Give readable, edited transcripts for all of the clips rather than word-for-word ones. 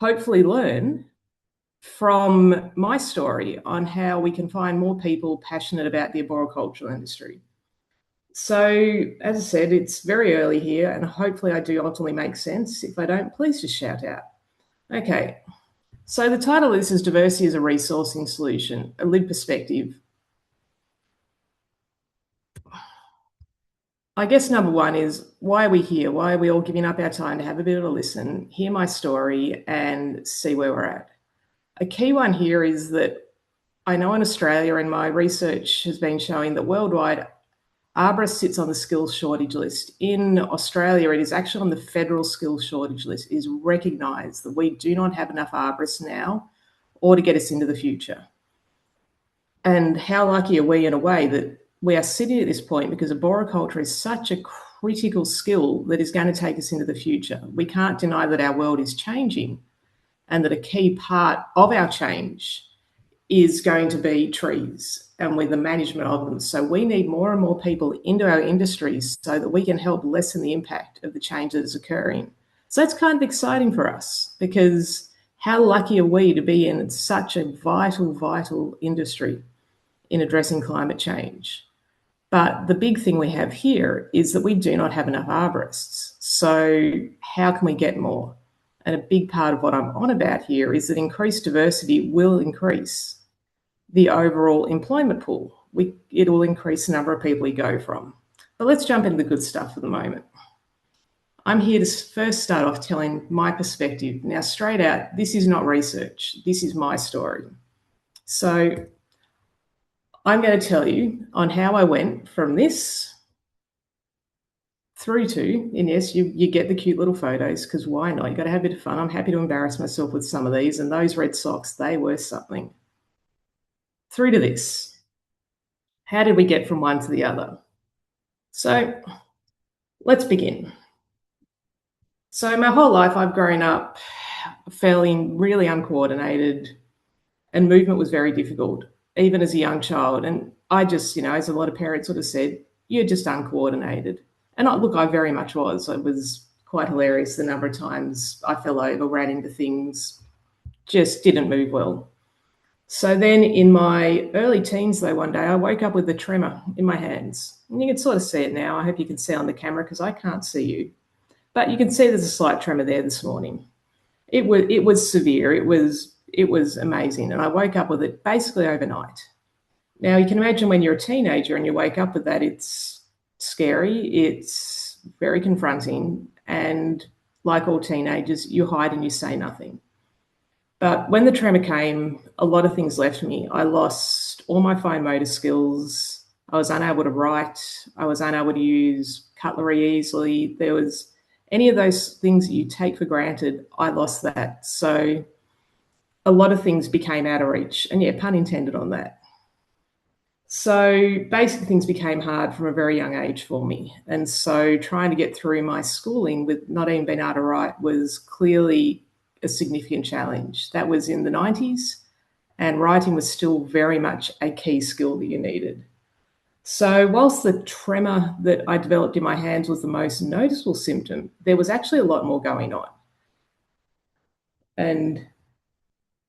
hopefully learn from my story on how we can find more people passionate about the arboricultural industry. So, as I said, it's very early here, and hopefully I do ultimately make sense. If I don't, please just shout out. Okay, so the title of this is Diversity as a Resourcing Solution, a lived perspective. I guess number one is, why are we here? Why are we all giving up our time to have a bit of a listen, hear my story, and see where we're at? A key one here is that I know in Australia, and my research has been showing that worldwide, arborist sits on the skills shortage list. In Australia, it is actually on the federal skills shortage list. It is recognised that we do not have enough arborists now or to get us into the future. And how lucky are we in a way that we are sitting at this point, because arboriculture is such a critical skill that is going to take us into the future. We can't deny that our world is changing and that a key part of our change is going to be trees and with the management of them. So we need more and more people into our industries so that we can help lessen the impact of the change that is occurring. So that's kind of exciting for us, because how lucky are we to be in such a vital industry in addressing climate change? But the big thing we have here is that we do not have enough arborists. So how can we get more? And a big part of what I'm on about here is that increased diversity will increase the overall employment pool. It will increase the number of people we go from. But let's jump into the good stuff for the moment. I'm here to first start off telling my perspective. Now, straight out, this is not research. This is my story. So I'm going to tell you on how I went from this through to, and yes, you get the cute little photos, because why not? You've got to have a bit of fun. I'm happy to embarrass myself with some of these, and those red socks, they were something. Through to this. How did we get from one to the other? So let's begin. So my whole life I've grown up feeling really uncoordinated, and movement was very difficult, even as a young child. And I just, as a lot of parents would have said, you're just uncoordinated. And I very much was. It was quite hilarious the number of times I fell over, ran into things, just didn't move well. So then in my early teens, though, one day I woke up with a tremor in my hands. And you can sort of see it now. I hope you can see on the camera, because I can't see you. But you can see there's a slight tremor there this morning. It was severe. It was amazing. And I woke up with it basically overnight. Now, you can imagine when you're a teenager and you wake up with that, it's scary. It's very confronting. And like all teenagers, you hide and you say nothing. But when the tremor came, a lot of things left me. I lost all my fine motor skills. I was unable to write. I was unable to use cutlery easily. There was any of those things that you take for granted, I lost that. So a lot of things became out of reach. And yeah, pun intended on that. So basic things became hard from a very young age for me. And so trying to get through my schooling with not even being able to write was clearly a significant challenge. That was in the 90s, and writing was still very much a key skill that you needed. So whilst the tremor that I developed in my hands was the most noticeable symptom, there was actually a lot more going on. And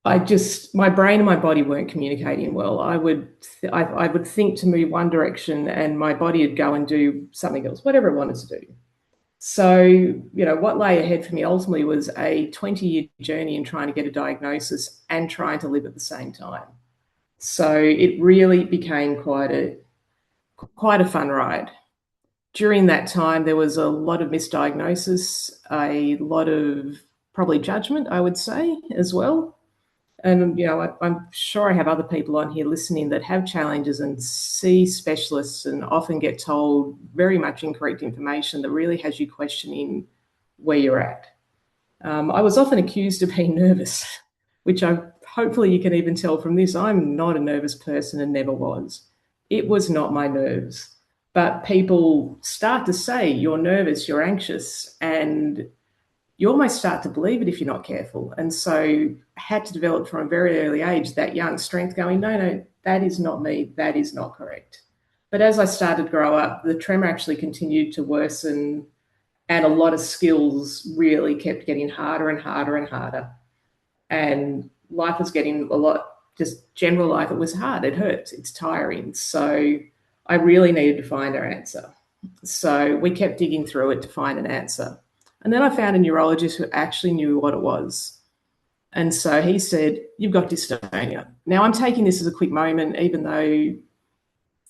my brain and my body weren't communicating well. I would think to move one direction and my body would go and do something else, whatever it wanted to do. So, what lay ahead for me ultimately was a 20-year journey in trying to get a diagnosis and trying to live at the same time. So it really became quite a fun ride. During that time, there was a lot of misdiagnosis, a lot of probably judgment, I would say, as well. And, I'm sure I have other people on here listening that have challenges and see specialists and often get told very much incorrect information that really has you questioning where you're at. I was often accused of being nervous, which hopefully you can even tell from this. I'm not a nervous person and never was. It was not my nerves. But people start to say you're nervous, you're anxious, and you almost start to believe it if you're not careful. And so I had to develop from a very early age that young strength going, no, that is not me. That is not correct. But as I started to grow up, the tremor actually continued to worsen and a lot of skills really kept getting harder and harder and harder. And life was getting a lot, just general life, it was hard, it hurts, it's tiring. So I really needed to find an answer. So we kept digging through it to find an answer. And then I found a neurologist who actually knew what it was. And so he said, "You've got dystonia." Now I'm taking this as a quick moment, even though,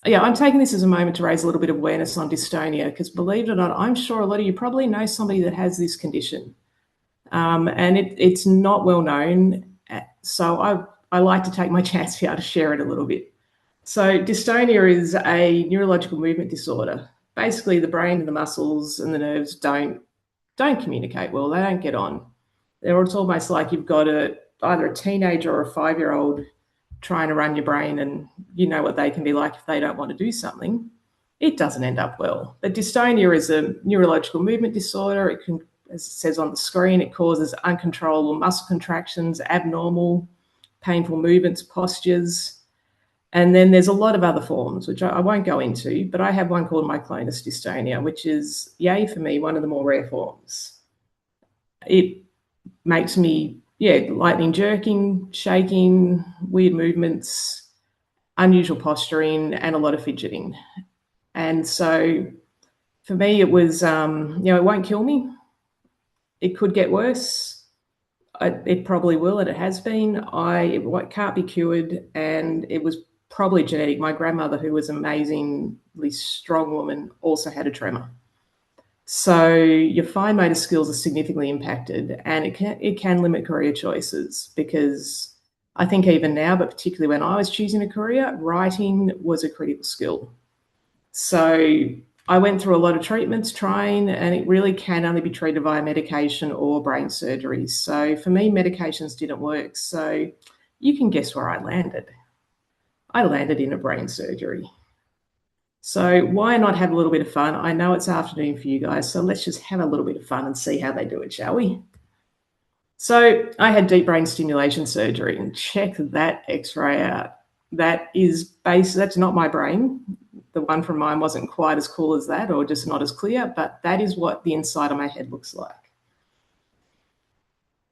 yeah, I'm taking this as a moment to raise a little bit of awareness on dystonia, because believe it or not, I'm sure a lot of you probably know somebody that has this condition. And it's not well known. So I like to take my chance here to share it a little bit. So dystonia is a neurological movement disorder. Basically, the brain and the muscles and the nerves don't communicate well. They don't get on. It's almost like you've got either a teenager or a 5-year-old trying to run your brain, and you know what they can be like if they don't want to do something. It doesn't end up well. But dystonia is a neurological movement disorder. It can, as it says on the screen, it causes uncontrollable muscle contractions, abnormal, painful movements, postures. And then there's a lot of other forms, which I won't go into, but I have one called myoclonus dystonia, which is, yay for me, one of the more rare forms. It makes me, lightning jerking, shaking, weird movements, unusual posturing, and a lot of fidgeting. And so for me, it was, it won't kill me. It could get worse. It probably will, and it has been. It can't be cured, and it was probably genetic. My grandmother, who was an amazingly strong woman, also had a tremor. So your fine motor skills are significantly impacted, and it can limit career choices, because I think even now, but particularly when I was choosing a career, writing was a critical skill. So I went through a lot of treatments trying, and it really can only be treated via medication or brain surgery. So for me, medications didn't work. So you can guess where I landed. I landed in a brain surgery. So why not have a little bit of fun? I know it's afternoon for you guys, so let's just have a little bit of fun and see how they do it, shall we? So I had deep brain stimulation surgery, and check that X-ray out. That's not my brain. The one from mine wasn't quite as cool as that, or just not as clear, but that is what the inside of my head looks like.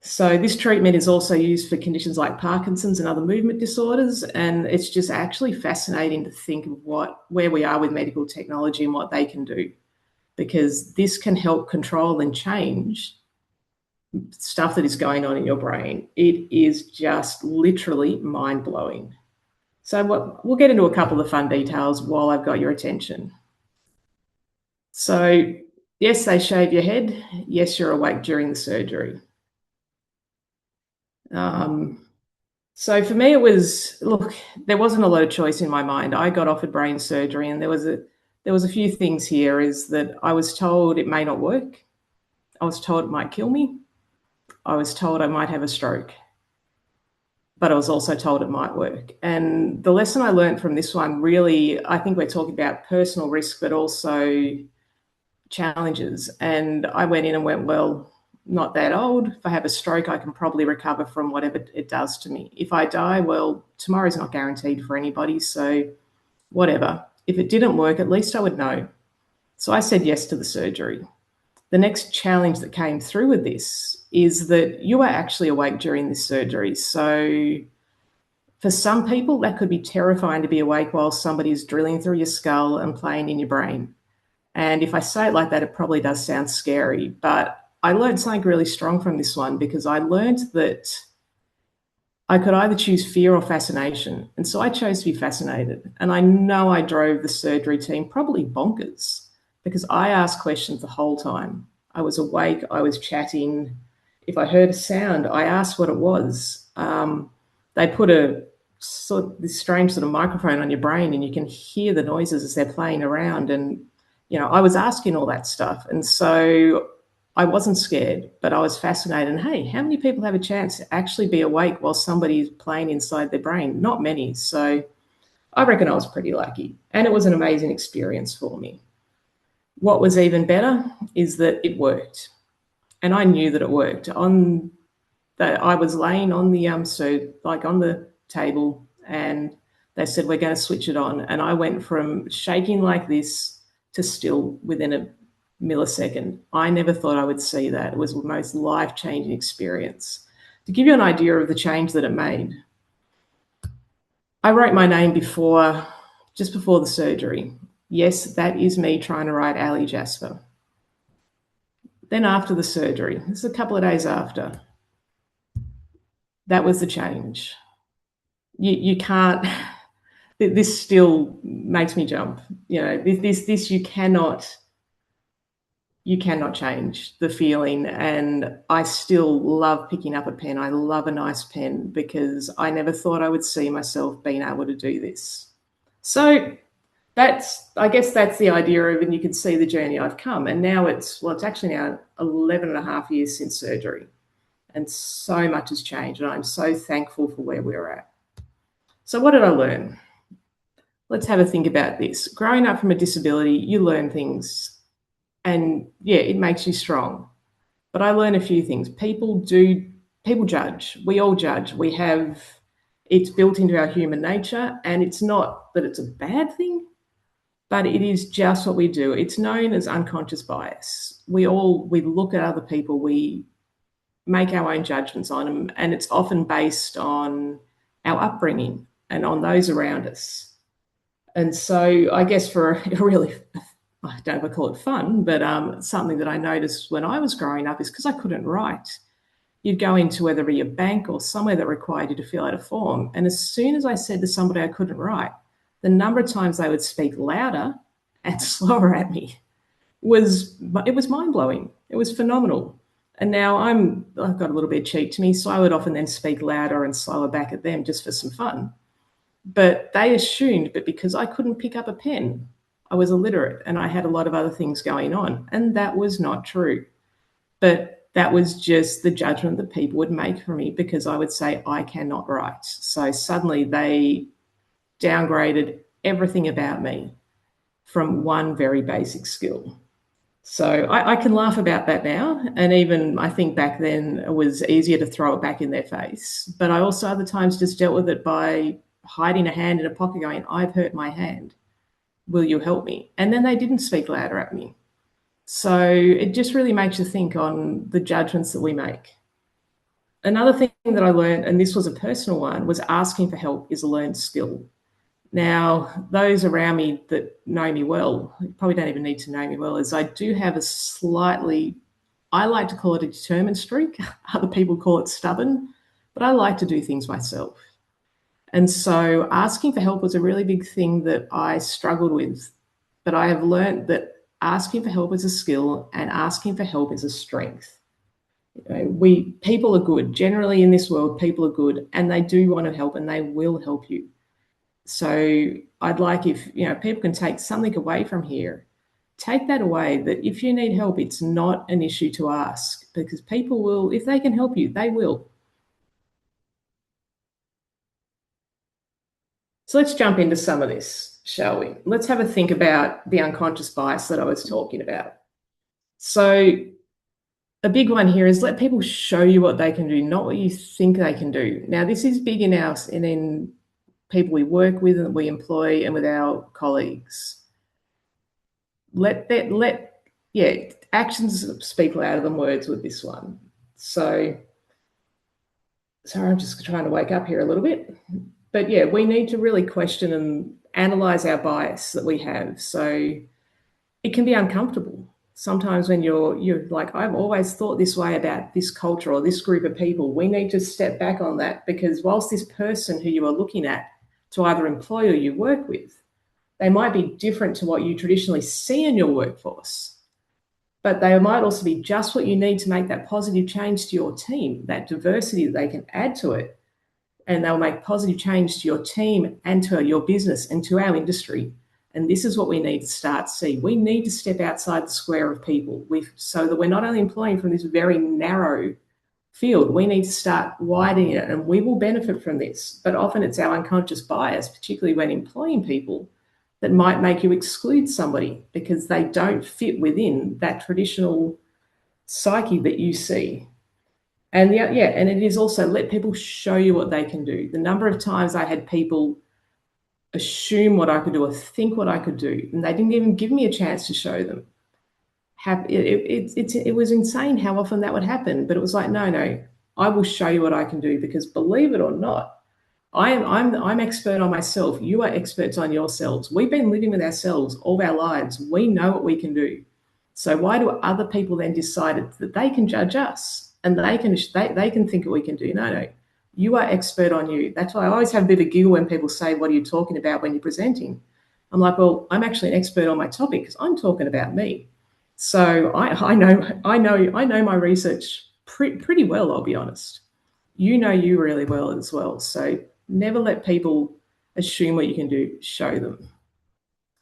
So this treatment is also used for conditions like Parkinson's and other movement disorders, and it's just actually fascinating to think of where we are with medical technology and what they can do, because this can help control and change stuff that is going on in your brain. It is just literally mind-blowing. So we'll get into a couple of fun details while I've got your attention. So yes, they shave your head. Yes, you're awake during the surgery. So for me, it was, look, there wasn't a lot of choice in my mind. I got offered brain surgery, and there was a few things here. Is that I was told it may not work. I was told it might kill me. I was told I might have a stroke. But I was also told it might work. And the lesson I learned from this one, really, I think we're talking about personal risk, but also challenges. And I went in and went, well, not that old. If I have a stroke, I can probably recover from whatever it does to me. If I die, well, tomorrow's not guaranteed for anybody, so whatever. If it didn't work, at least I would know. So I said yes to the surgery. The next challenge that came through with this is that you are actually awake during this surgery. So for some people, that could be terrifying to be awake while somebody is drilling through your skull and playing in your brain. And if I say it like that, it probably does sound scary, but I learned something really strong from this one, because I learned that I could either choose fear or fascination. And so I chose to be fascinated. And I know I drove the surgery team probably bonkers, because I asked questions the whole time. I was awake, I was chatting. If I heard a sound, I asked what it was. They put this strange sort of microphone on your brain, and you can hear the noises as they're playing around. And, I was asking all that stuff. And so I wasn't scared, but I was fascinated. And hey, how many people have a chance to actually be awake while somebody's playing inside their brain? Not many. So I reckon I was pretty lucky, and it was an amazing experience for me. What was even better is that it worked, and I knew that it worked. I was laying on the on the table, and they said, we're going to switch it on, and I went from shaking like this to still within millisecond. I never thought I would see that. It was the most life-changing experience. To give you an idea of the change that it made, I wrote my name just before the surgery. Yes, that is me trying to write Ali Jasper. Then after the surgery, this is a couple of days after, that was the change. You can't, this still makes me jump. You know, this you cannot change the feeling. And I still love picking up a pen. I love a nice pen because I never thought I would see myself being able to do this. So I guess that's the idea of, and you can see the journey I've come. And now it's actually now 11 and a half years since surgery. And so much has changed. And I'm so thankful for where we're at. So what did I learn? Let's have a think about this. Growing up from a disability, you learn things. And yeah, it makes you strong. But I learned a few things. People judge. We all judge. It's built into our human nature. And it's not that it's a bad thing, but it is just what we do. It's known as unconscious bias. We look at other people, we make our own judgments on them, and it's often based on our upbringing and on those around us. And so I guess for a really, I don't know if I call it fun, but something that I noticed when I was growing up is because I couldn't write. You'd go into whether it be a bank or somewhere that required you to fill out a form. And as soon as I said to somebody I couldn't write, the number of times they would speak louder and slower at me was mind-blowing. It was phenomenal. And now I've got a little bit cheek to me, so I would often then speak louder and slower back at them just for some fun. But they assumed that because I couldn't pick up a pen, I was illiterate and I had a lot of other things going on. And that was not true. But that was just the judgment that people would make for me because I would say I cannot write. So suddenly they downgraded everything about me from one very basic skill. So I can laugh about that now. And even I think back then it was easier to throw it back in their face. But I also other times just dealt with it by hiding a hand in a pocket going, I've hurt my hand. Will you help me? And then they didn't speak louder at me. So it just really makes you think on the judgments that we make. Another thing that I learned, and this was a personal one, was asking for help is a learned skill. Now, those around me that know me well, probably don't even need to know me well, is I do have I like to call it a determined streak. Other people call it stubborn, but I like to do things myself. And so asking for help was a really big thing that I struggled with. But I have learned that asking for help is a skill and asking for help is a strength. People are good. Generally in this world, people are good and they do want to help and they will help you. So I'd like if people can take something away from here, take that away, that if you need help, it's not an issue to ask because people will, if they can help you, they will. So let's jump into some of this, shall we? Let's have a think about the unconscious bias that I was talking about. So a big one here is let people show you what they can do, not what you think they can do. Now, this is big in people we work with and we employ and with our colleagues. Actions speak louder than words with this one. So, sorry, I'm just trying to wake up here a little bit. But yeah, we need to really question and analyze our bias that we have. So it can be uncomfortable. Sometimes when you're like, I've always thought this way about this culture or this group of people, we need to step back on that because whilst this person who you are looking at to either employ or you work with, they might be different to what you traditionally see in your workforce, but they might also be just what you need to make that positive change to your team, that diversity that they can add to it. And they'll make positive change to your team and to your business and to our industry. And this is what we need to start to see. We need to step outside the square of people so that we're not only employing from this very narrow field, we need to start widening it and we will benefit from this. But often it's our unconscious bias, particularly when employing people, that might make you exclude somebody because they don't fit within that traditional psyche that you see. And and it is also let people show you what they can do. The number of times I had people assume what I could do or think what I could do, and they didn't even give me a chance to show them. it was insane how often that would happen. But it was like, no, I will show you what I can do, because believe it or not, I'm expert on myself. You are experts on yourselves. We've been living with ourselves all our lives. We know what we can do. So why do other people then decide that they can judge us and they can think what we can do? No. You are expert on you. That's why I always have a bit of a giggle when people say, "What are you talking about when you're presenting?" I'm like, well, I'm actually an expert on my topic because I'm talking about me. So I know my research pretty well, I'll be honest. You know you really well as well. So never let people assume what you can do, show them.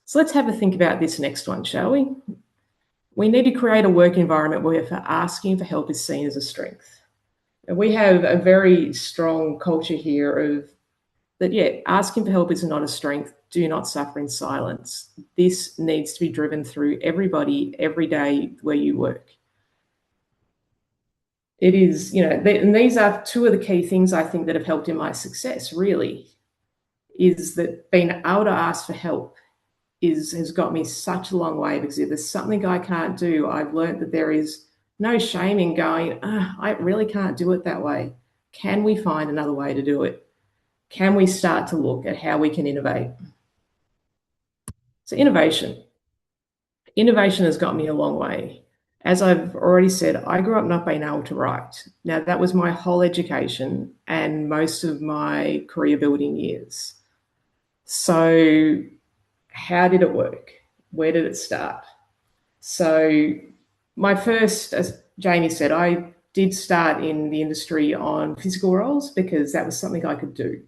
So let's have a think about this next one, shall we? We need to create a work environment where asking for help is seen as a strength. And we have a very strong culture here of that, yeah, asking for help is not a strength. Do not suffer in silence. This needs to be driven through everybody every day where you work. It is, and these are two of the key things I think that have helped in my success, really, is that being able to ask for help has got me such a long way, because if there's something I can't do, I've learned that there is no shame in going, I really can't do it that way. Can we find another way to do it? Can we start to look at how we can innovate? So innovation has got me a long way. As I've already said, I grew up not being able to write. Now, that was my whole education and most of my career building years. So how did it work? Where did it start? So my first, as Jamie said, I did start in the industry on physical roles because that was something I could do,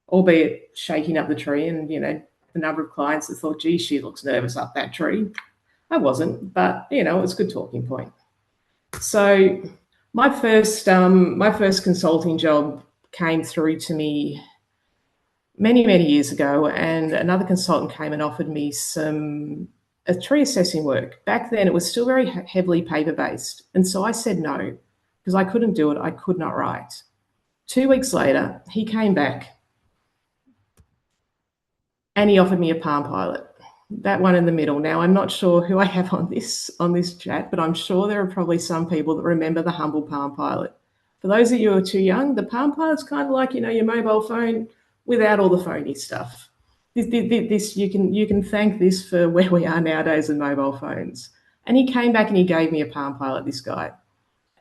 albeit shaking up the tree. And, the number of clients that thought, gee, she looks nervous up that tree. I wasn't, but, it was a good talking point. So my first consulting job came through to me many, many years ago, and another consultant came and offered me a tree assessing work. Back then, it was still very heavily paper-based. And so I said no, because I couldn't do it. I could not write. 2 weeks later, he came back and he offered me a Palm Pilot, that one in the middle. Now, I'm not sure who I have on this chat, but I'm sure there are probably some people that remember the humble Palm Pilot. For those of you who are too young, the Palm Pilot's kind of like, your mobile phone without all the phony stuff. This you can thank this for where we are nowadays in mobile phones. And he came back and he gave me a Palm Pilot, this guy.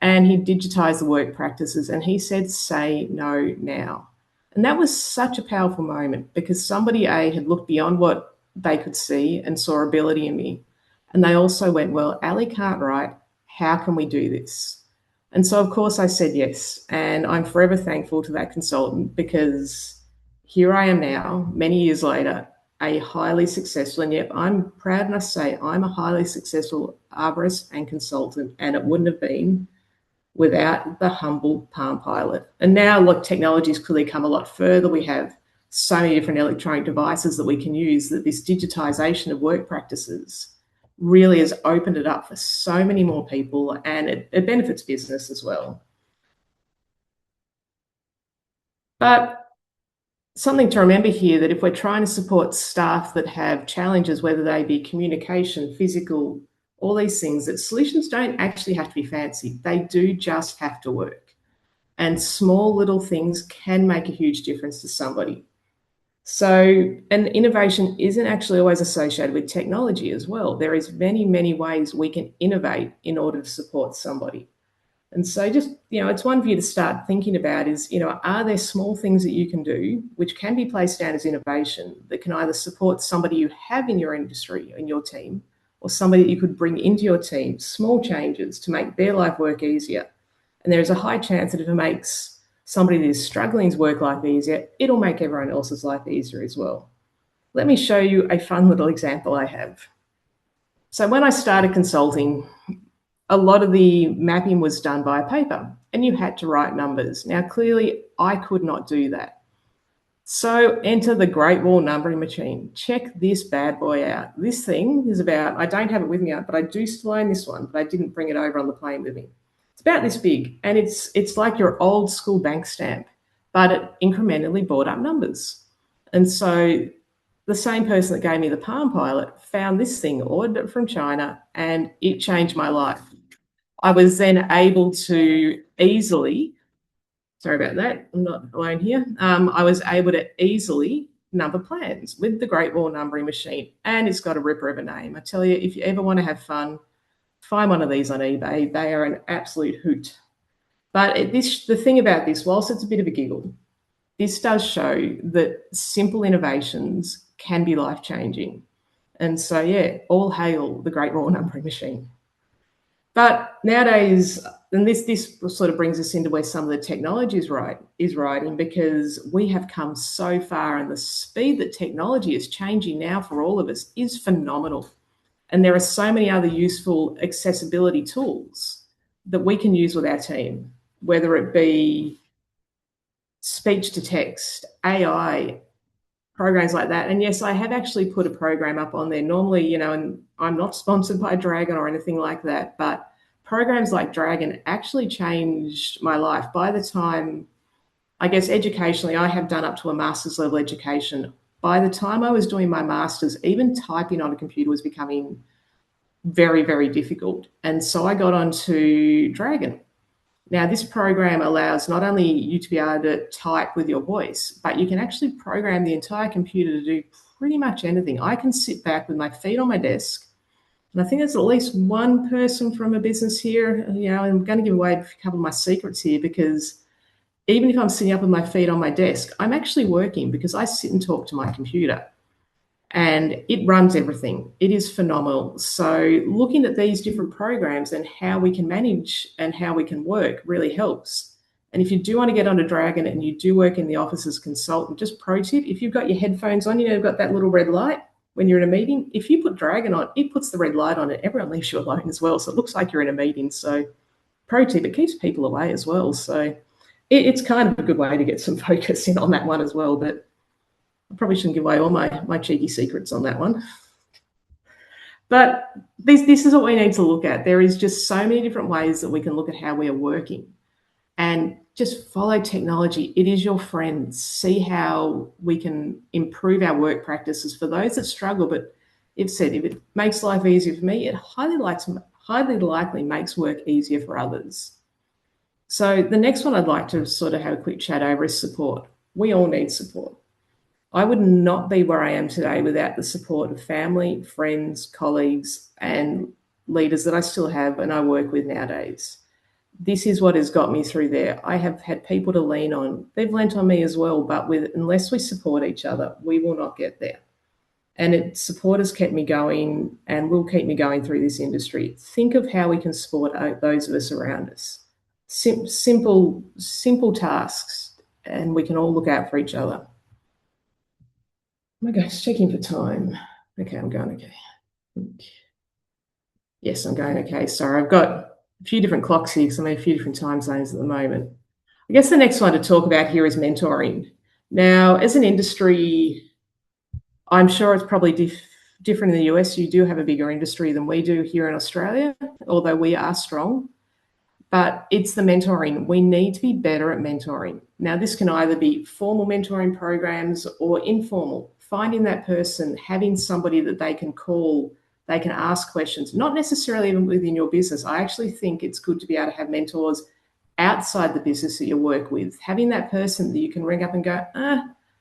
And he digitized the work practices and he said, say no now. And that was such a powerful moment, because somebody had looked beyond what they could see and saw ability in me. And they also went, well, Ali can't write. How can we do this? And so, of course, I said yes. And I'm forever thankful to that consultant, because here I am now, many years later, a highly successful, and yet I'm proud enough to say I'm a highly successful arborist and consultant, and it wouldn't have been without the humble Palm Pilot. And now, look, technology's clearly come a lot further. We have so many different electronic devices that we can use, that this digitization of work practices really has opened it up for so many more people, and it benefits business as well. But something to remember here, that if we're trying to support staff that have challenges, whether they be communication, physical, all these things, that solutions don't actually have to be fancy. They do just have to work. And small little things can make a huge difference to somebody. So, and innovation isn't actually always associated with technology as well. There is many, many ways we can innovate in order to support somebody. And so just, it's one for you to start thinking about is, are there small things that you can do which can be placed down as innovation that can either support somebody you have in your industry, in your team, or somebody that you could bring into your team, small changes to make their life work easier. And there's a high chance that if it makes somebody that is struggling's work life easier, it'll make everyone else's life easier as well. Let me show you a fun little example I have. So when I started consulting, a lot of the mapping was done by paper and you had to write numbers. Now, clearly, I could not do that. So enter the Great Wall numbering machine. Check this bad boy out. This thing is about, I don't have it with me, but I do still own this one, but I didn't bring it over on the plane with me. It's about this big, and it's like your old school bank stamp, but it incrementally brought up numbers. And so the same person that gave me the Palm Pilot found this thing, ordered it from China, and it changed my life. I was then able to easily, sorry about that, I'm not alone here. I was able to easily number plans with the Great Wall numbering machine, and it's got a ripper of a name. I tell you, if you ever want to have fun, find one of these on eBay. They are an absolute hoot. But the thing about this, whilst it's a bit of a giggle, this does show that simple innovations can be life-changing. And so, yeah, all hail the Great Wall numbering machine. But nowadays, and this sort of brings us into where some of the technology is riding, because we have come so far, and the speed that technology is changing now for all of us is phenomenal. And there are so many other useful accessibility tools that we can use with our team, whether it be speech to text, AI, programs like that. And yes, I have actually put a program up on there. Normally, and I'm not sponsored by Dragon or anything like that, but programs like Dragon actually changed my life. By the time, I guess educationally, I have done up to a master's level education. By the time I was doing my master's, even typing on a computer was becoming very, very difficult. And so I got onto Dragon. Now, this program allows not only you to be able to type with your voice, but you can actually program the entire computer to do pretty much anything. I can sit back with my feet on my desk, and I think there's at least one person from a business here. I'm going to give away a couple of my secrets here, because even if I'm sitting up with my feet on my desk, I'm actually working, because I sit and talk to my computer. And it runs everything. It is phenomenal. So looking at these different programs and how we can manage and how we can work really helps. And if you do want to get onto Dragon and you do work in the office as a consultant, just pro tip, if you've got your headphones on, you've got that little red light when you're in a meeting. If you put Dragon on, it puts the red light on and everyone leaves you alone as well. So it looks like you're in a meeting. So pro tip, it keeps people away as well. So it's kind of a good way to get some focus in on that one as well. But I probably shouldn't give away all my cheeky secrets on that one. But this is what we need to look at. There is just so many different ways that we can look at how we are working, and just follow technology. It is your friend. See how we can improve our work practices for those that struggle. But if it makes life easier for me, it highly likely makes work easier for others. So the next one I'd like to sort of have a quick chat over is support. We all need support. I would not be where I am today without the support of family, friends, colleagues, and leaders that I still have and I work with nowadays. This is what has got me through there. I have had people to lean on. They've lent on me as well, but unless we support each other, we will not get there. And support has kept me going and will keep me going through this industry. Think of how we can support those of us around us. Simple tasks, and we can all look out for each other. Oh my gosh, checking for time. Okay, I'm going okay. Yes, I'm going okay. Sorry, I've got a few different clocks here because I'm in a few different time zones at the moment. I guess the next one to talk about here is mentoring. Now, as an industry, I'm sure it's probably different in the US. You do have a bigger industry than we do here in Australia, although we are strong. But it's the mentoring. We need to be better at mentoring. Now, this can either be formal mentoring programs or informal. Finding that person, having somebody that they can call, they can ask questions, not necessarily even within your business. I actually think it's good to be able to have mentors outside the business that you work with. Having that person that you can ring up and go,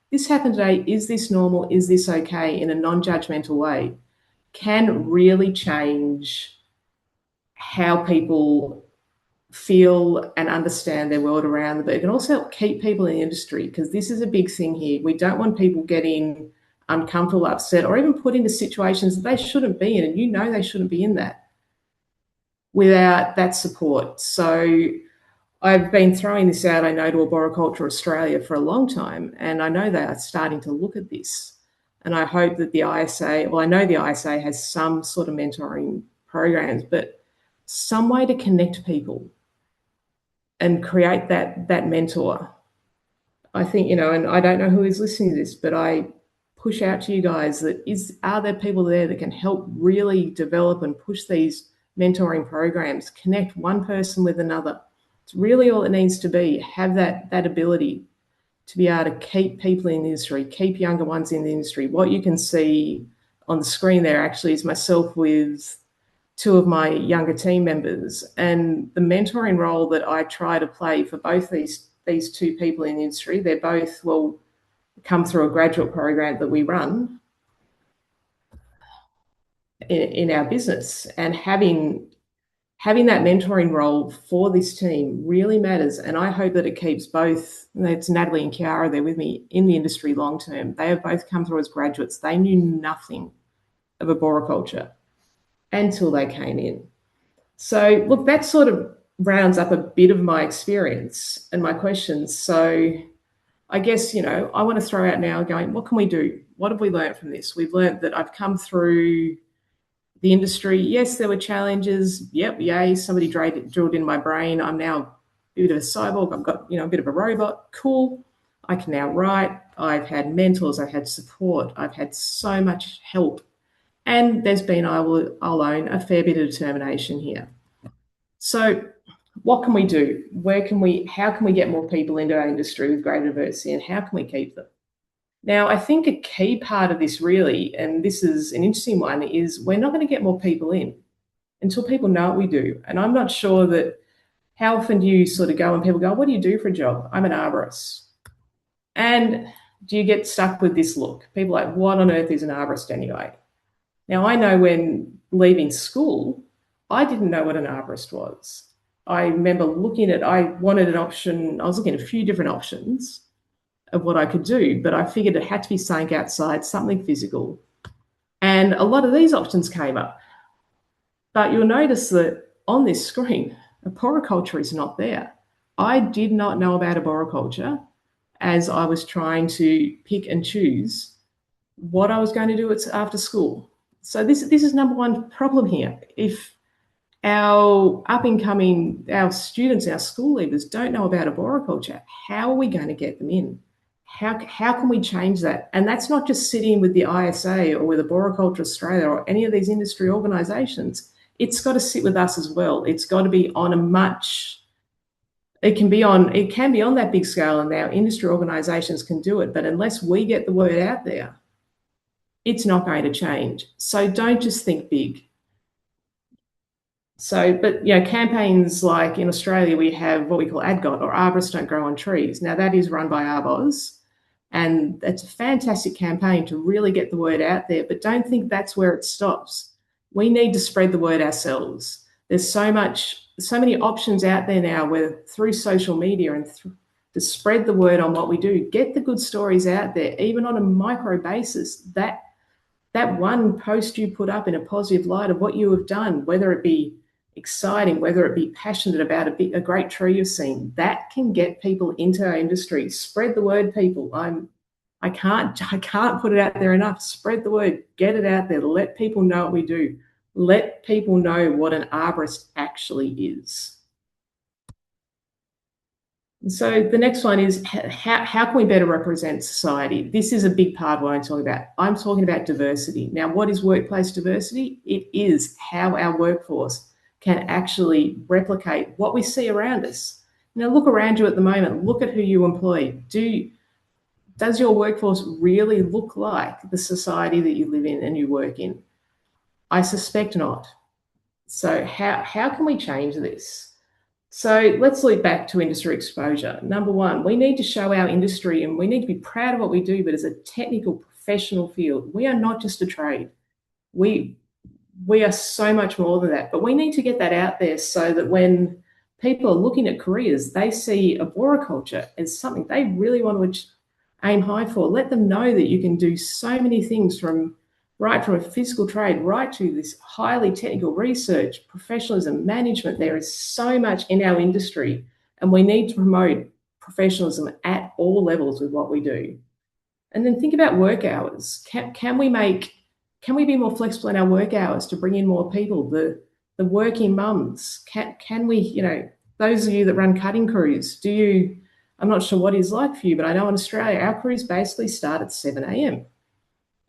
this happened today. Is this normal? Is this okay? In a non-judgmental way can really change how people feel and understand their world around them. But it can also keep people in the industry, because this is a big thing here. We don't want people getting uncomfortable, upset, or even put into situations that they shouldn't be in, and they shouldn't be in that without that support. So I've been throwing this out, I know, to Arboriculture Australia for a long time, and I know they are starting to look at this. And I hope that the ISA, I know the ISA has some sort of mentoring programs, but some way to connect people and create that mentor. I think, and I don't know who is listening to this, but I push out to you guys that are there people there that can help really develop and push these mentoring programs, connect one person with another. It's really all it needs to be. Have that ability to be able to keep people in the industry, keep younger ones in the industry. What you can see on the screen there actually is myself with two of my younger team members, and the mentoring role that I try to play for both these two people in the industry. They're both come through a graduate program that we run in our business, and having that mentoring role for this team really matters. And I hope that it keeps both, it's Natalie and Kiara, they're with me in the industry long term. They have both come through as graduates. They knew nothing of arboriculture until they came in. So look, that sort of rounds up a bit of my experience and my questions. So I guess, I want to throw out now going, what can we do? What have we learned from this? We've learned that I've come through the industry. Yes, there were challenges. Yep, yay, somebody drilled in my brain. I'm now a bit of a cyborg. I've got, a bit of a robot. Cool. I can now write. I've had mentors. I've had support. I've had so much help. And there's been, I'll own, a fair bit of determination here. So what can we do? How can we get more people into our industry with greater diversity, and how can we keep them? Now, I think a key part of this really, and this is an interesting one, is we're not going to get more people in until people know what we do. And I'm not sure that how often do you sort of go and people go, what do you do for a job? I'm an arborist. And do you get stuck with this look? People are like, what on earth is an arborist anyway? Now, I know when leaving school, I didn't know what an arborist was. I remember I wanted an option. I was looking at a few different options of what I could do, but I figured it had to be something outside, something physical. And a lot of these options came up. But you'll notice that on this screen, arboriculture is not there. I did not know about arboriculture as I was trying to pick and choose what I was going to do after school. So this is number one problem here. If our our students, our school leavers don't know about arboriculture, how are we going to get them in? How can we change that? And that's not just sitting with the ISA or with Arboriculture Australia or any of these industry organisations. It's got to sit with us as well. It's got to be on it can be on that big scale, and our industry organisations can do it. But unless we get the word out there, it's not going to change. So don't just think big. So, but campaigns like in Australia, we have what we call ADGOT, or Arborists Don't Grow on Trees. Now that is run by Arbos, and it's a fantastic campaign to really get the word out there. But don't think that's where it stops. We need to spread the word ourselves. There's so many options out there now, where through social media and to spread the word on what we do, get the good stories out there, even on a micro basis. That one post you put up in a positive light of what you have done, whether it be exciting, whether it be passionate about a great tree you've seen, that can get people into our industry. Spread the word, people. I can't put it out there enough. Spread the word, get it out there, let people know what we do. Let people know what an arborist actually is. So the next one is how can we better represent society? This is a big part of what I'm talking about. I'm talking about diversity. Now, what is workplace diversity? It is how our workforce can actually replicate what we see around us. Look around you at the moment. Look at who you employ. Does your workforce really look like the society that you live in and you work in? I suspect not. So how can we change this? So let's loop back to industry exposure. Number one, we need to show our industry, and we need to be proud of what we do, but as a technical professional field, we are not just a trade. We are so much more than that, but we need to get that out there so that when people are looking at careers, they see arboriculture as something they really want to aim high for. Let them know that you can do so many things from a physical trade right to this highly technical research, professionalism, management. There is so much in our industry, and we need to promote professionalism at all levels with what we do. And then think about work hours. Can we be more flexible in our work hours to bring in more people? The working mums, can we, those of you that run cutting crews, I'm not sure what it's like for you, but I know in Australia, our crews basically start at 7 a.m.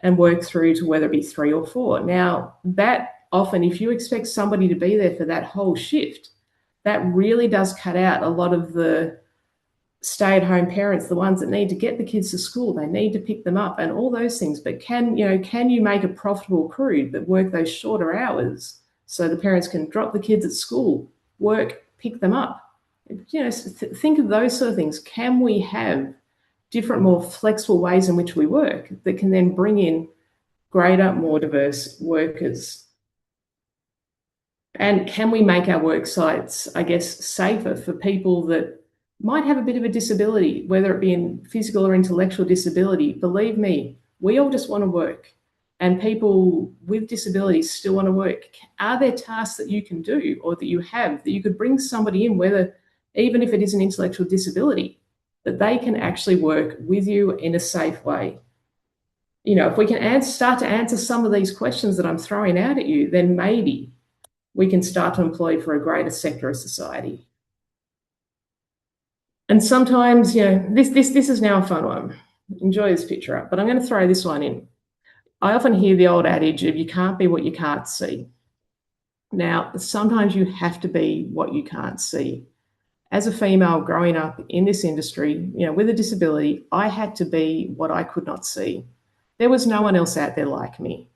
and work through to whether it be 3 or 4. Now, that often, if you expect somebody to be there for that whole shift, that really does cut out a lot of the stay-at-home parents, the ones that need to get the kids to school, they need to pick them up and all those things. But can you make a profitable crew that work those shorter hours so the parents can drop the kids at school, work, pick them up? Think of those sort of things. Can we have different, more flexible ways in which we work that can then bring in greater, more diverse workers? And can we make our work sites, I guess, safer for people that might have a bit of a disability, whether it be in physical or intellectual disability? Believe me, we all just want to work, and people with disabilities still want to work. Are there tasks that you can do or that you have that you could bring somebody in, whether even if it is an intellectual disability, that they can actually work with you in a safe way? If we can start to answer some of these questions that I'm throwing out at you, then maybe we can start to employ for a greater sector of society. And sometimes, this is now a fun one. Enjoy this picture up, but I'm going to throw this one in. I often hear the old adage of you can't be what you can't see. Now, sometimes you have to be what you can't see. As a female growing up in this industry, with a disability, I had to be what I could not see. There was no one else out there like me.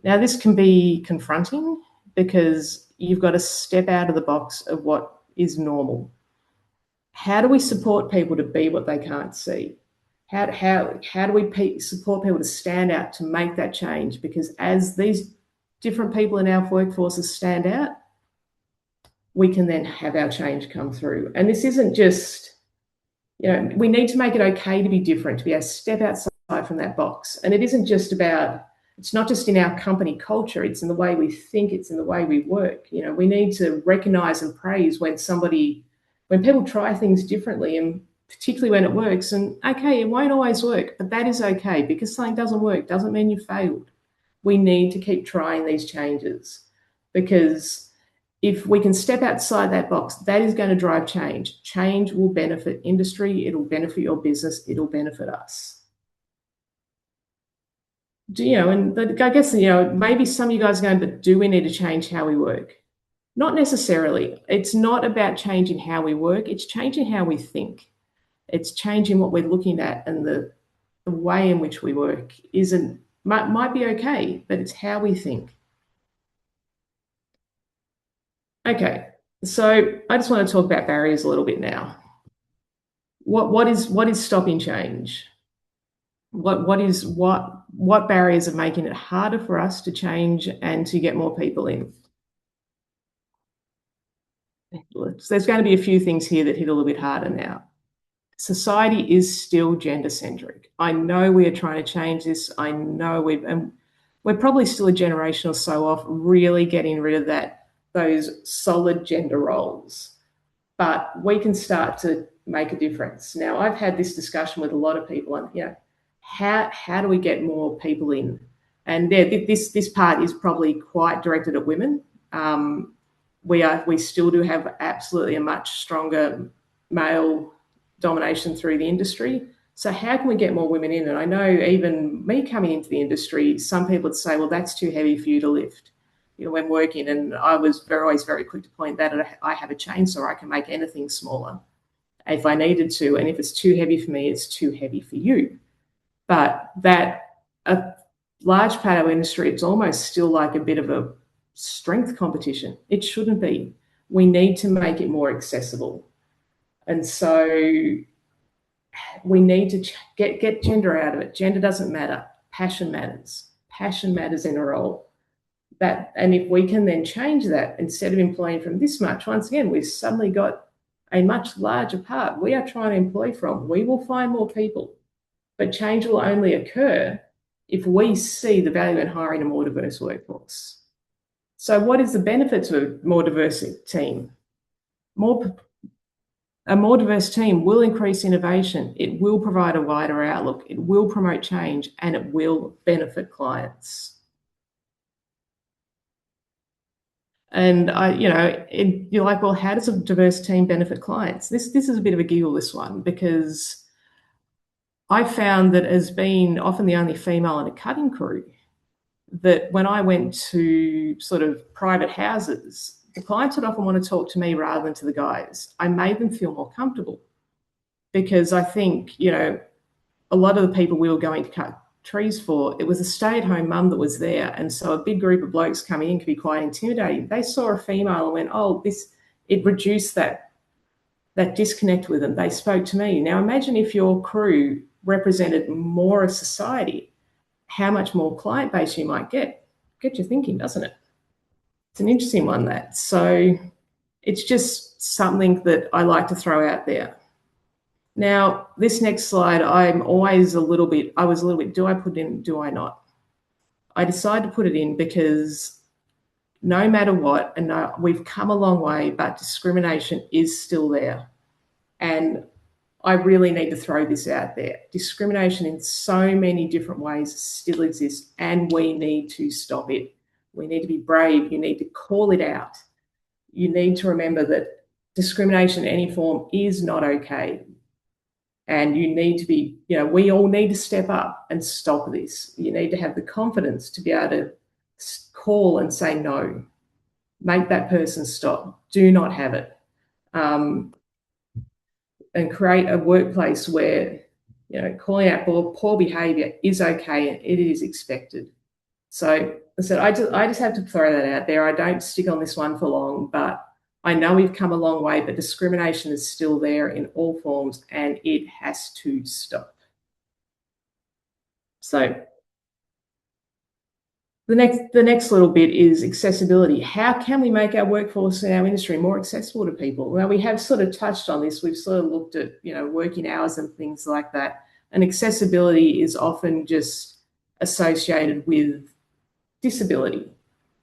Now, this can be confronting because you've got to step out of the box of what is normal. How do we support people to be what they can't see? How do we support people to stand out, to make that change? Because as these different people in our workforces stand out, we can then have our change come through. And this isn't just, we need to make it okay to be different, to be able to step outside from that box. And it isn't just about, it's not just in our company culture, it's in the way we think, it's in the way we work. We need to recognize and praise when people try things differently, and particularly when it works. And okay, it won't always work, but that is okay, because something doesn't work doesn't mean you failed. We need to keep trying these changes, because if we can step outside that box, that is going to drive change. Change will benefit industry, it'll benefit your business, it'll benefit us. And I guess, maybe some of you guys are going, but do we need to change how we work? Not necessarily. It's not about changing how we work, it's changing how we think. It's changing what we're looking at, and the way in which we work might be okay, but it's how we think. Okay, so I just want to talk about barriers a little bit now. What is stopping change? What barriers are making it harder for us to change and to get more people in? There's going to be a few things here that hit a little bit harder now. Society is still gender-centric. I know we are trying to change this. I know we're probably still a generation or so off really getting rid of those solid gender roles. But we can start to make a difference. Now, I've had this discussion with a lot of people, and how do we get more people in? And this part is probably quite directed at women. We still do have absolutely a much stronger male domination through the industry. So how can we get more women in? And I know even me coming into the industry, some people would say, well, that's too heavy for you to lift, when working. And I was always very quick to point that I have a chainsaw, I can make anything smaller if I needed to. And if it's too heavy for me, it's too heavy for you. But a large part of our industry, it's almost still like a bit of a strength competition. It shouldn't be. We need to make it more accessible. And so we need to get gender out of it. Gender doesn't matter. Passion matters. Passion matters in a role. And if we can then change that, instead of employing from this much, once again, we've suddenly got a much larger part we are trying to employ from. We will find more people, but change will only occur if we see the value in hiring a more diverse workforce. So what is the benefit of a more diverse team? A more diverse team will increase innovation, it will provide a wider outlook, it will promote change, and it will benefit clients. And you're like, well, how does a diverse team benefit clients? This is a bit of a giggle, this one, because I found that as being often the only female in a cutting crew, that when I went to sort of private houses, the clients would often want to talk to me rather than to the guys. I made them feel more comfortable, because I think, you know, a lot of the people we were going to cut trees for, it was a stay-at-home mum that was there, and so a big group of blokes coming in could be quite intimidating. They saw a female and went, oh, this, it reduced that disconnect with them. They spoke to me. Now imagine if your crew represented more of society, how much more client base you might get. Get you thinking, doesn't it? It's an interesting one, that. So it's just something that I like to throw out there. Now, this next slide, I was a little bit, do I put it in, do I not? I decided to put it in because no matter what, and we've come a long way, but discrimination is still there. And I really need to throw this out there. Discrimination in so many different ways still exists, and we need to stop it. We need to be brave. You need to call it out. You need to remember that discrimination in any form is not okay. And you need to be, you know, we all need to step up and stop this. You need to have the confidence to be able to call and say no. Make that person stop. Do not have it. And create a workplace where, you know, calling out poor behaviour is okay and it is expected. So I said, I just have to throw that out there. I don't stick on this one for long, but I know we've come a long way, but discrimination is still there in all forms and it has to stop. So the next little bit is accessibility. How can we make our workforce in our industry more accessible to people? Well, we have sort of touched on this. We've sort of looked at, you know, working hours and things like that. And accessibility is often just associated with disability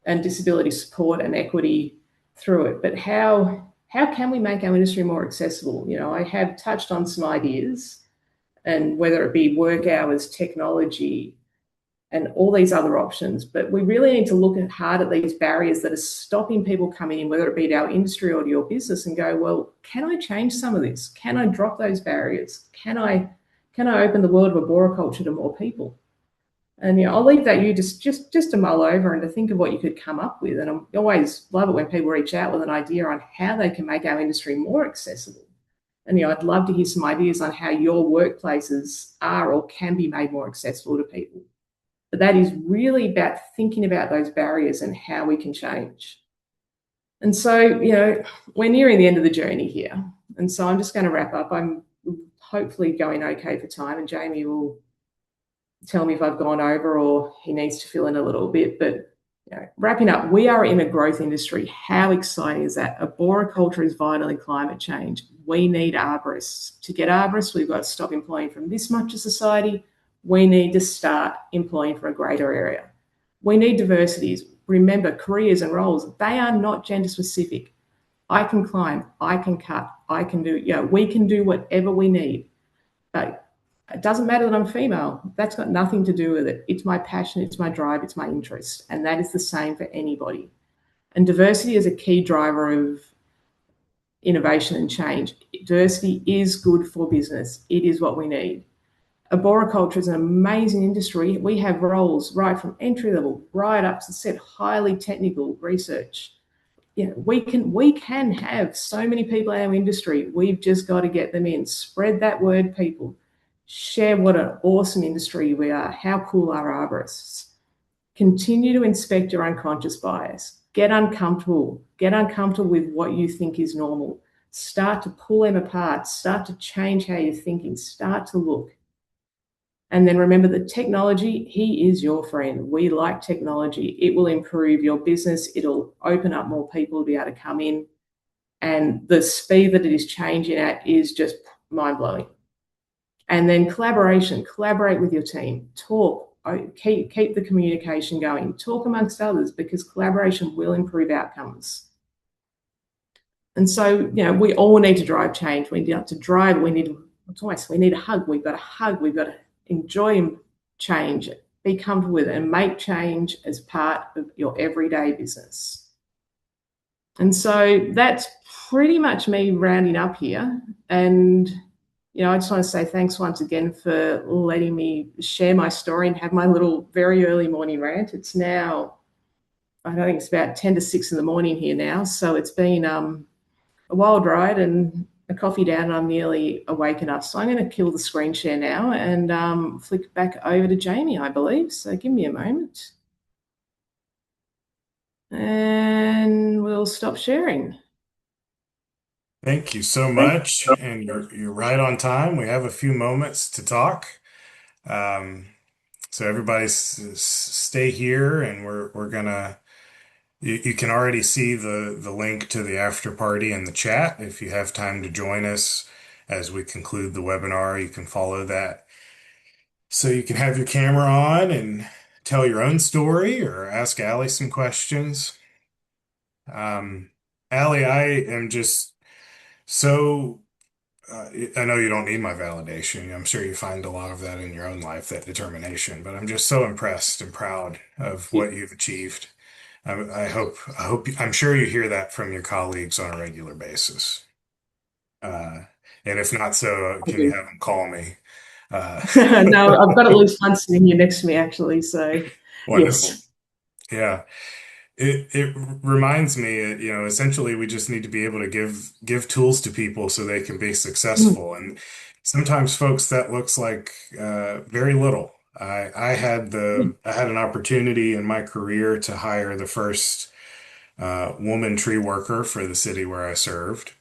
and disability support and equity through it. But how can we make our industry more accessible? You know, I have touched on some ideas, and whether it be work hours, technology, and all these other options, but we really need to look hard at these barriers that are stopping people coming in, whether it be to our industry or to your business, and go, well, can I change some of this? Can I drop those barriers? Can I open the world of arboriculture to more people? And, you know, I'll leave that you just to mull over and to think of what you could come up with. And I always love it when people reach out with an idea on how they can make our industry more accessible. And, you know, I'd love to hear some ideas on how your workplaces are or can be made more accessible to people. But that is really about thinking about those barriers and how we can change. And so, you know, we're nearing the end of the journey here. And so I'm just going to wrap up. I'm hopefully going okay for time, and Jamie will tell me if I've gone over or he needs to fill in a little bit. But, you know, wrapping up, we are in a growth industry. How exciting is that? Arboriculture is vital in climate change. We need arborists. To get arborists, we've got to stop employing from this much of society. We need to start employing for a greater area. We need diversities. Remember, careers and roles, they are not gender specific. I can climb, I can cut, I can do, you know, we can do whatever we need. But it doesn't matter that I'm female. That's got nothing to do with it. It's my passion, it's my drive, it's my interest. And that is the same for anybody. And diversity is a key driver of innovation and change. Diversity is good for business. It is what we need. Arboriculture is an amazing industry. We have roles right from entry level right up to set highly technical research. You know, we can have so many people in our industry. We've just got to get them in. Spread that word, people. Share what an awesome industry we are. How cool are arborists? Continue to inspect your unconscious bias. Get uncomfortable. Get uncomfortable with what you think is normal. Start to pull them apart. Start to change how you're thinking. Start to look. And then remember that technology, he is your friend. We like technology. It will improve your business. It'll open up more people to be able to come in. And the speed that it is changing at is just mind-blowing. And then collaboration, collaborate with your team, talk, keep the communication going, talk amongst others, because collaboration will improve outcomes. And so, you know, we all need to drive change. We need to drive, we need a hug. We've got to hug, we've got to enjoy change, be comfortable with it, and make change as part of your everyday business. And so that's pretty much me rounding up here. And, you know, I just want to say thanks once again for letting me share my story and have my little very early morning rant. It's now, I think it's about 10 to 6 in the morning here now. So it's been a wild ride, and a coffee down and I'm nearly awake enough. So I'm going to kill the screen share now and flick back over to Jamie, I believe. So give me a moment. And we'll stop sharing. Thank you so much, and you're right on time. We have a few moments to talk. Um, so everybody stay here, and we're gonna. You can already see the link to the after party in the chat. If you have time to join us as we conclude the webinar, you can follow that. So you can have your camera on and tell your own story or ask Allie some questions. Allie, I am just so. I know you don't need my validation. I'm sure you find a lot of that in your own life, that determination, but I'm just so impressed and proud of what you've achieved. I'm sure you hear that from your colleagues on a regular basis. Uh, and if not so, can you have them call me? Uh, No, I've got at least one sitting here next to me, actually. So, Wonderful. yes. Yeah. It reminds me, essentially we just need to be able to give tools to people so they can be Mm, successful. And sometimes folks that looks like very little. mm, I had an opportunity in my career to hire the first woman tree worker for the city where I served,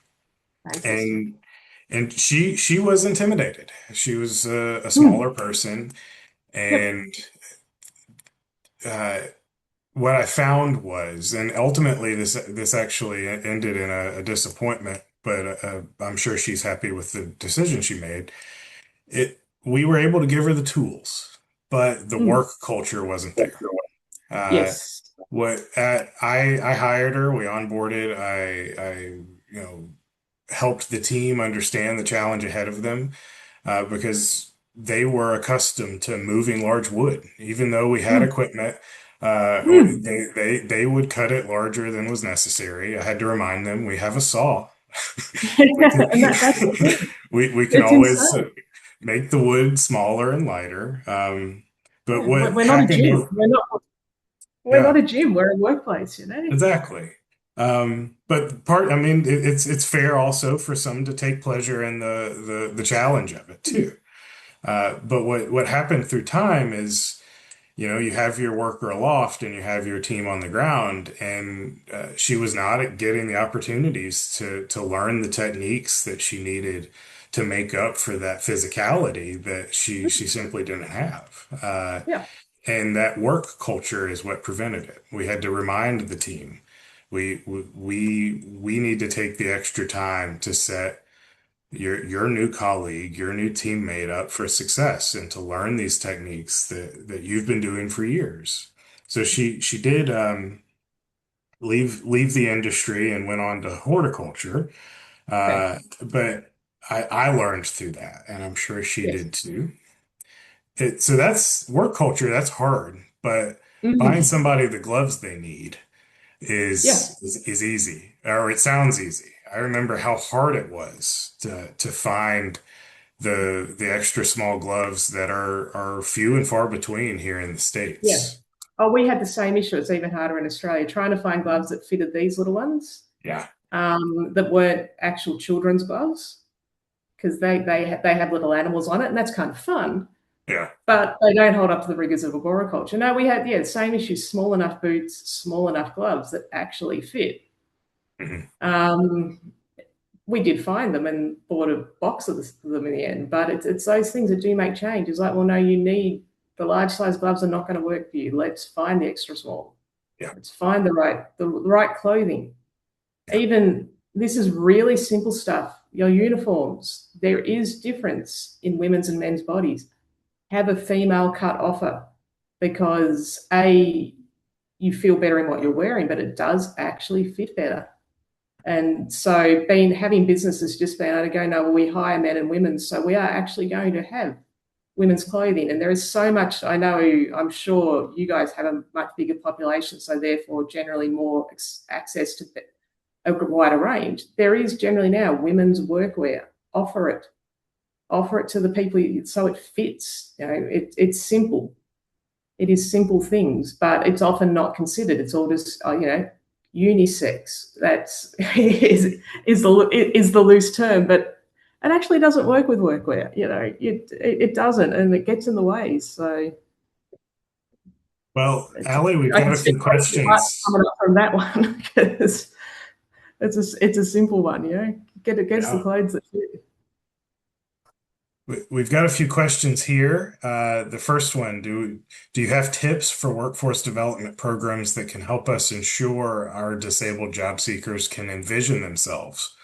fantastic. and she was intimidated. She was a Mm, smaller person, yep. and uh, what I found was, and ultimately this actually ended in a disappointment, but I'm sure she's happy with the decision she made. We were able to give her the tools, but the Mm, work culture wasn't there. Uh, yes. I hired her, we onboarded, I helped the team understand the challenge ahead of them, because they were accustomed to moving large wood. Even though we had Mm, equipment, mm. they would cut it larger than was necessary. I had to remind them we have a saw. We can And that's the thing. we can It's always insane. make the wood smaller and lighter. But Yeah, what we're not a happened gym. over, We're not yeah, a gym. We're a workplace, you know? exactly. But I mean, it's fair also for some to take pleasure in the challenge of it too. But what happened through time is, you have your worker aloft and you have your team on the ground, and she was not getting the opportunities to learn the techniques that she needed to make up for that physicality that she simply didn't have. Yeah. And that work culture is what prevented it. We had to remind the team, we need to take the extra time to set your new colleague, your new teammate up for success and to learn these techniques that you've been doing for years. So she did leave the industry and went on to horticulture. Okay. But I learned through that, and I'm sure she Yes. did too. So that's work culture. That's hard, but buying Mm, somebody the gloves they need yeah. is easy, or it sounds easy. I remember how hard it was to find the extra small gloves that are few and far between here in the Yeah. States. Oh, we had the same issue. It's even harder in Australia, trying to find gloves that fitted these little ones, Yeah, that weren't actual children's gloves, because they have little animals on it, and that's kind of fun. yeah. But they don't hold up to the rigors of agoriculture. No, we had, yeah, same issue, small enough boots, small enough gloves that actually fit. Mhm. Um, we did find them and bought a box of them in the end. But it's those things that do make change. It's like, well, no, you need the large size gloves are not going to work for you. Let's find the extra small. Yeah, Let's find the right clothing. yeah. Even this is really simple stuff. Your uniforms. There is difference in women's and men's bodies. Have a female cut offer, because you feel better in what you're wearing, but it does actually fit better. And so being having businesses just being able to go, no, well, we hire men and women, so we are actually going to have women's clothing. And there is so much, I know, I'm sure you guys have a much bigger population, so therefore generally more access to a wider range. There is generally now women's workwear. Offer it. Offer it to the people so it fits. It's simple. It is simple things, but it's often not considered. It's all just, unisex. That's is the loose term, but it actually doesn't work with workwear. It doesn't, and it gets in the way. So Well, Allie, we've I got can a see few questions. coming up from that one because it's a simple one. Get it gets the Yeah. clothes that fit. We've got a few questions here. The first one, do you have tips for workforce development programs that can help us ensure our disabled job seekers can envision themselves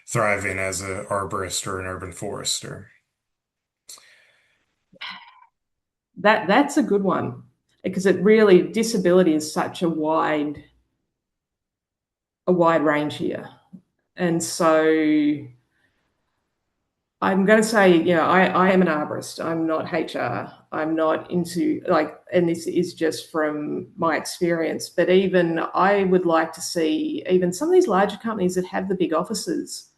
thriving as an arborist or an urban forester? That's a good one because it really disability is such a wide range here, and so I'm going to say, I am an arborist. I'm not HR. I'm not into and this is just from my experience. But even I would like to see even some of these larger companies that have the big offices.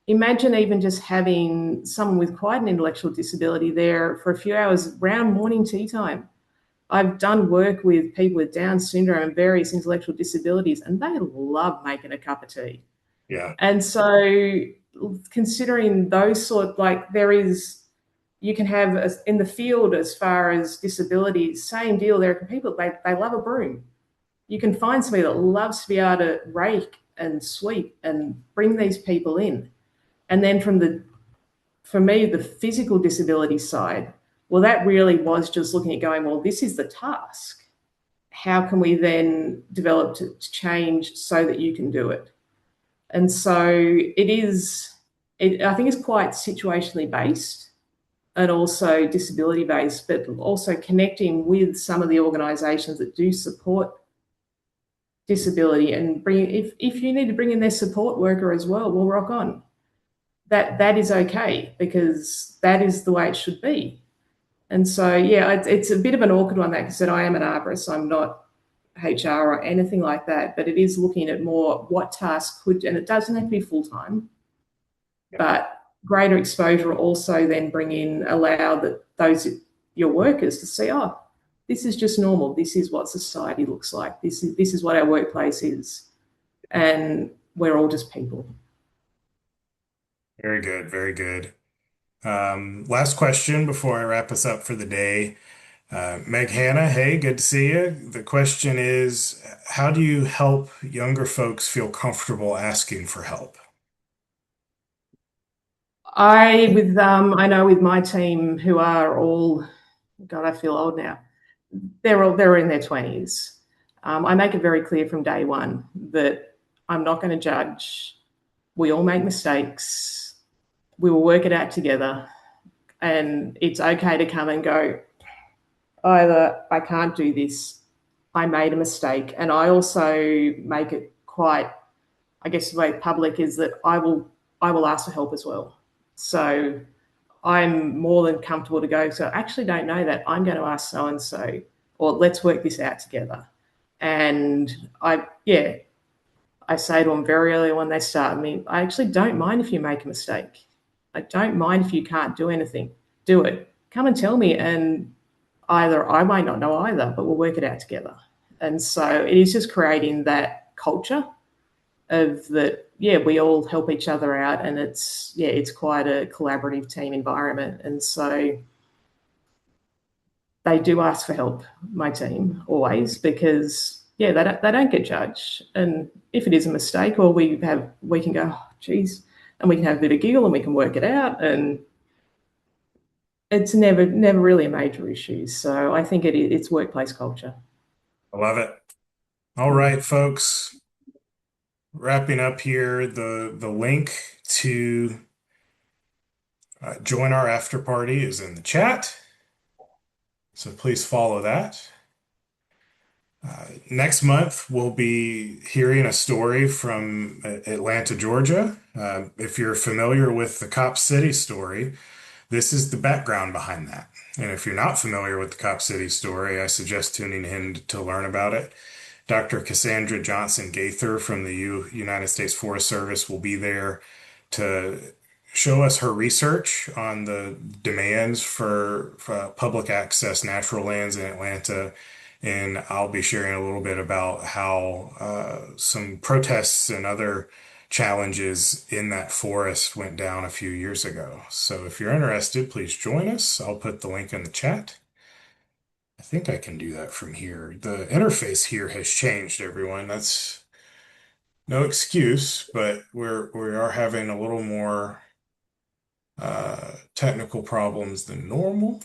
Imagine even just having someone with quite an intellectual disability there for a few hours around morning tea time. I've done work with people with Down syndrome and various intellectual disabilities, and they love making a cup of tea. Yeah. And so, considering those there is, you can have in the field as far as disability, same deal. There are people, they love a broom. You can find somebody that loves to be able to rake and sweep and bring these people in. And then for me, the physical disability side, well, that really was just looking at going, well, this is the task. How can we then develop to change so that you can do it? And so I think it's quite situationally based and also disability based, but also connecting with some of the organisations that do support disability and if you need to bring in their support worker as well, we'll rock on. That is okay because that is the way it should be. And so, yeah, it's a bit of an awkward one that said I am an arborist, I'm not HR or anything like that, but it is looking at more what tasks could, and it doesn't have to be full time, but greater exposure also then allow your workers to see, oh, this is just normal. This is what society looks like. This is what our workplace is, and we're all just people. Very good. Very good. Last question before I wrap us up for the day. Meg Hannah, hey, good to see you. The question is, how do you help younger folks feel comfortable asking for help? I know with my team who are all, God, I feel old now. They're in their 20s. I make it very clear from day one that I'm not going to judge. We all make mistakes. We will work it out together, and it's okay to come and go. Either I can't do this, I made a mistake, and I also make it quite, I guess the way public is that I will ask for help as well. So I'm more than comfortable to go, so I actually don't know that. I'm going to ask so and so, or let's work this out together. And I say to them very early when they start. I mean, I actually don't mind if you make a mistake. I don't mind if you can't do anything. Do it. Come and tell me, and either I might not know either, but we'll work it out together. And so it is just creating that culture of that, yeah, we all help each other out, and it's quite a collaborative team environment. And so they do ask for help, my team, always, because yeah, they don't get judged. And if it is a mistake, or we can go, oh, geez, and we can have a bit of giggle and we can work it out, and it's never really a major issue. So I think it's workplace culture. I love it. All right, folks. Wrapping up here, the link to join our after party is in the chat. So please follow that. Next month, we'll be hearing a story from Atlanta, Georgia. If you're familiar with the Cop City story, this is the background behind that. And if you're not familiar with the Cop City story, I suggest tuning in to learn about it. Dr. Cassandra Johnson Gaither from the United States Forest Service will be there to show us her research on the demands for public access natural lands in Atlanta and I'll be sharing a little bit about how some protests and other challenges in that forest went down a few years ago. So if you're interested, please join us. I'll put the link in the chat. I think I can do that from here. The interface here has changed, everyone. That's no excuse, but we are having a little more technical problems than normal.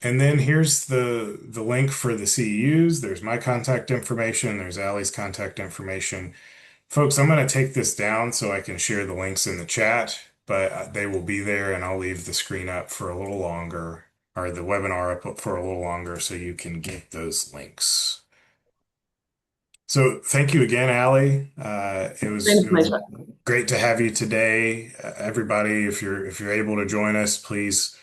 And then here's the link for the CEUs. There's my contact information. There's Allie's contact information. Folks, I'm going to take this down so I can share the links in the chat, but they will be there, and I'll leave the screen up for a little longer, or the webinar up for a little longer so you can get those links. So thank you again, Allie. Been a It was pleasure. great to have you today. Everybody, if you're able to join us, please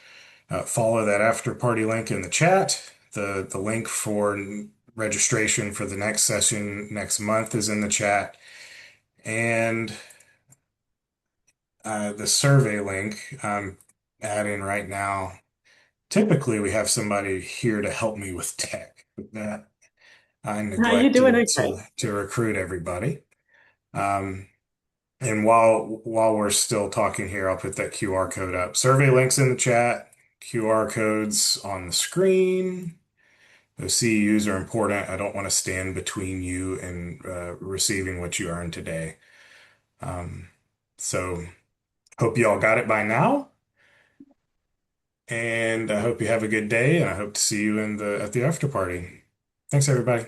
follow that after party link in the chat. The link for registration for the next session next month is in the chat, and the survey link I'm adding right now. Typically, we have somebody here to help me with tech. That I No, you're doing neglected okay. to recruit everybody. Um, And while we're still talking here, I'll put that QR code up. Survey links in the chat, QR codes on the screen. Those CEUs are important. I don't want to stand between you and receiving what you earned today. Um, so hope you all got it by now, and I hope you have a good day, and I hope to see you in the at the after party. Thanks, everybody.